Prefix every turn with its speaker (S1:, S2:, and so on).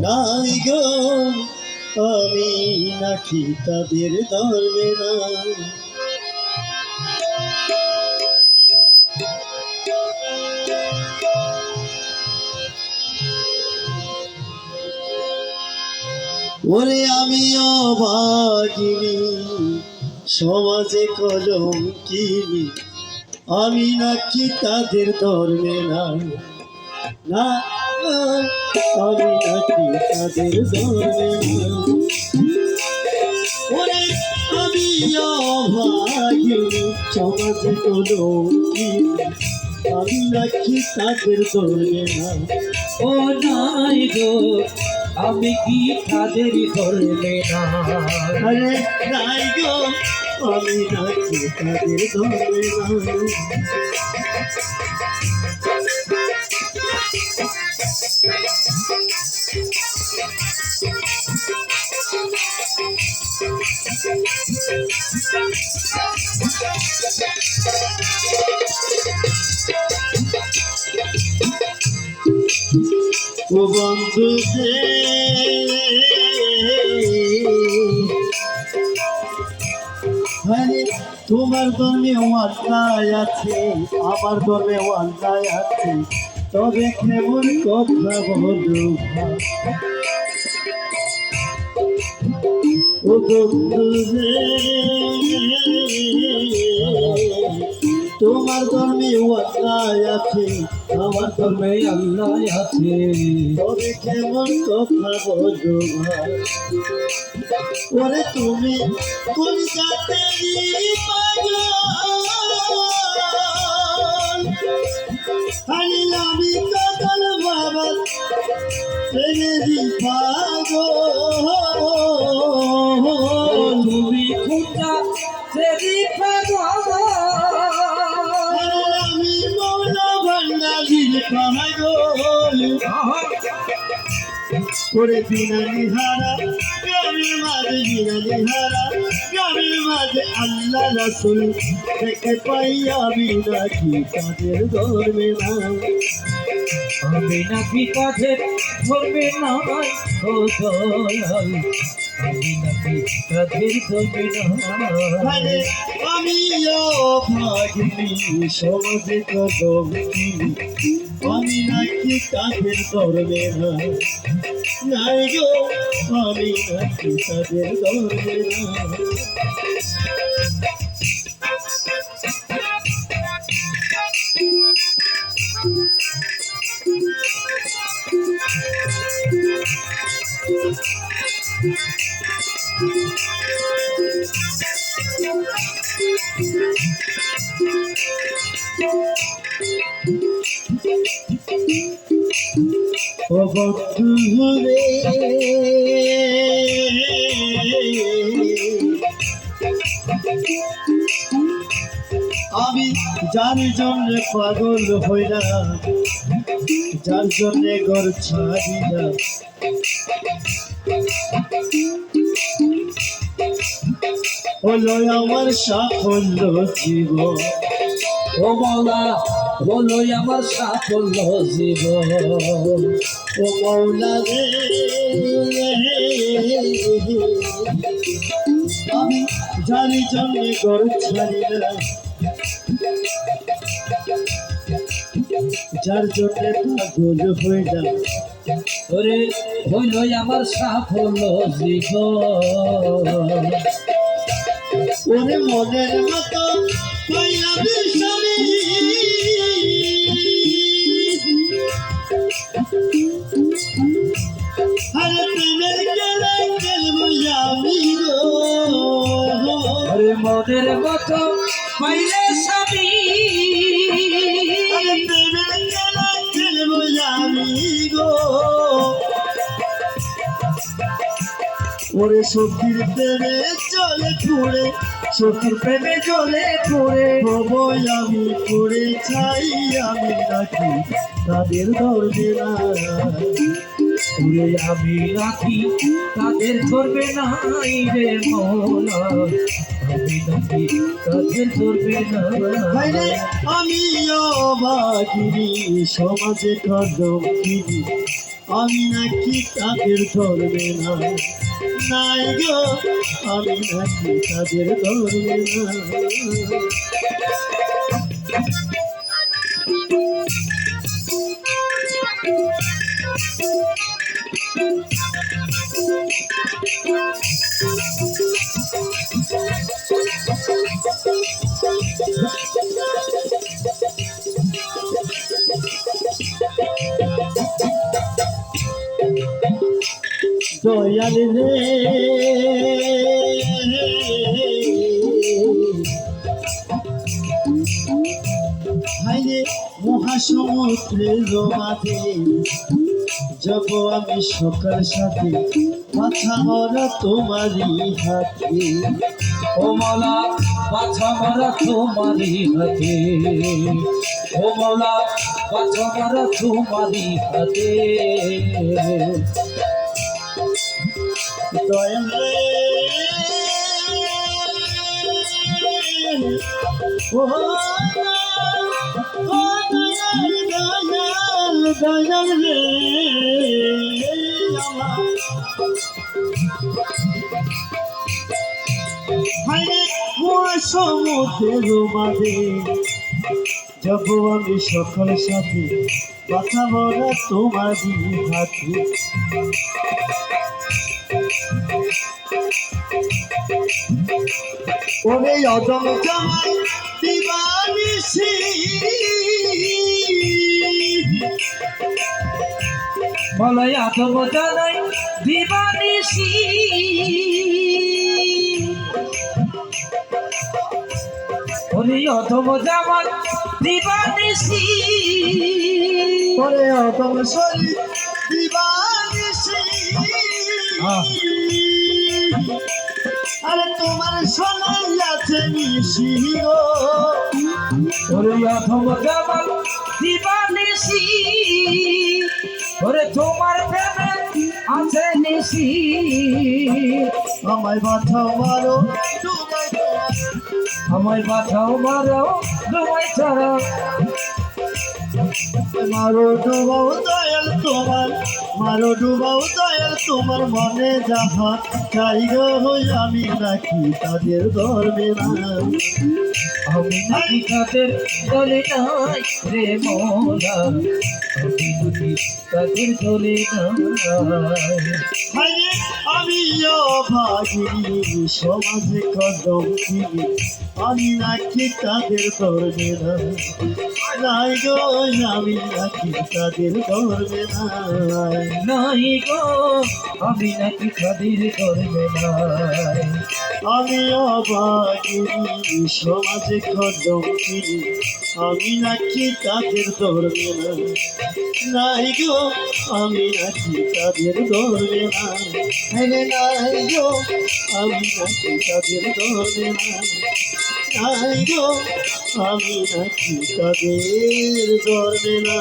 S1: নাই গো আমি নাকি তাদের ধরবে না। ওরে আমিও ভাগিনি সমাজে কলঙ্কিনী, আমি নাকি তাদের ধরবে না। না আমি নাকি তাদের ধরবে না। ওরে আমিও ভাগিনি সমাজে কলঙ্কিনী, আমি নাকি তাদের ধরবে না।
S2: ও নাই গো আমি কি তাদের ধরবে না।
S1: আরে নাই গো আমি নাকি তাদের ধরবে না। ও বন্ধু আরে তোমার ধর্মে অন্যায় আছে, আমার ধর্মে অন্যায় আছে, তবে কেমন কথা বলো ও বন্ধু তোমার ধর্মে অন্যায় আছে, আমার
S2: ধর্মে আল্লাহ আছে,
S1: তবে কেমন কথা বলো ওরে তুমি কোন জাতেরই পাগল, আরে আমি পাগল বাবা প্রেমেরই পাগল।
S2: তুমি খুঁজা সেরি পাগল,
S1: আমি মৌলা ভান্ডারির পাগল। ওরে বিনালি হারা গ্রামের মাঝে, বিনালি হারা গ্রামের মাঝে আল্লাহ রাসূল দেখে পাই আমি নাকি তাদের ধরবে না।
S2: আমি নাকি তাদের ধরবে না। ও দয়াল আমি নাকি তাদের ধরবে না।
S1: আরে আমিও ভাগিনি সমাজে কলঙ্কিনী, আমি নাকি তাদের ধরবে না। নাই গো আমি নাকি তাদের ধরবে না। ও বন্ধু রে আমি যার জন্য পাগল হইলাম, যার জন্য ঘর ছাড়িলাম, হলো আমার সাফল্য জীবন।
S2: ও মৌলা বলো আমার সাফল্য জীবন।
S1: ও মৌলা রে আমি জানি জন্য ঘর ছাড়িলাম, যার জন্য পাগল হইলাম,
S2: ওরে হইল আমার সাফল্য জীবন।
S1: ওরে মনের মতো পাইলাম স্বামী, আরে প্রেমের খেলা খেলবো আমি গো।
S2: ওরে মনের মতো পাইলে স্বামী,
S1: প্রেমের খেলা খেলবো আমি গো। ওরে সখীর প্রেমে চলে পুড়ে, সখীর প্রেমে চলে পুড়ে হবো আমি পুড়ে চাই, আমি নাকি তাদের ধরবে না।
S2: ওরে আমি নাকি তাদের ধরবে না রে মৌলা, আমি নাকি তাদের ধরবে না।
S1: আমিও ভাগিনি সমাজে কলঙ্কিনী, আমি নাকি তাদের ধরবে না, নাই গো আমি নাকি তাদের ধরবে না। দয়াল রে হাইরে মহাসমুদ্রের মাঝে যাব আমি সকাল সাথে, মাথা মরা তোমারই হাতে।
S2: ও মৌলা বাছা মারা তোমারি হাতে, ও মৌলা বাছা মারা তোমারি হাতে।
S1: দয়াল রে ও দয়াল রে সমুদ্রের মাঝে যাব আমি সকল সাথে, বাঁচা মরা তোমারই হাতে। ওরে অদম জামাই দিবানিসি,
S2: বলাই আদম জানাই দিবানিসি, ওরে অদম জামাই দিবানিসি,
S1: ওরে অদম সরি দিবানিসি। আরে তোমার সোনাই আছে মিশি গো,
S2: ওরে অদম জামাই দিবানিসি, ওরে তোমার প্রেমে আছে নিশি।
S1: আমায় বাঁচাও মারো
S2: আমায় বাঁচাও মারো তোমায় ছাড়া,
S1: মারো ডুবাও দয়াল তোমার, মারো ডুবাও দয়াল তোমার, মনে যাহা চাই গো আমি নাকি তাদের ধরবে না।
S2: আমি নাকি তাদের দলে নাই রে মৌলা, আমি নাকি তাদের দলে নাই।
S1: হাইরে আমি অভাগিনী সমাজে কদম চিনি, আমি নাকি তাদের ধরবে না, নাই গো আমি নাকি তাদের ধরবে না।
S2: নাই গো আমি নাকি তাদের ধরবে নাই।
S1: আমি অভাগিনী সমাজে কদম চিনি, আমি নাকি তাদের ধরবে না, নাই গো আমি নাকি তাদের ধরবে না। নাই গো আমি নাকি তাদের ধরবে না, নাই গো আমি নাকি তাদের ধরবে না।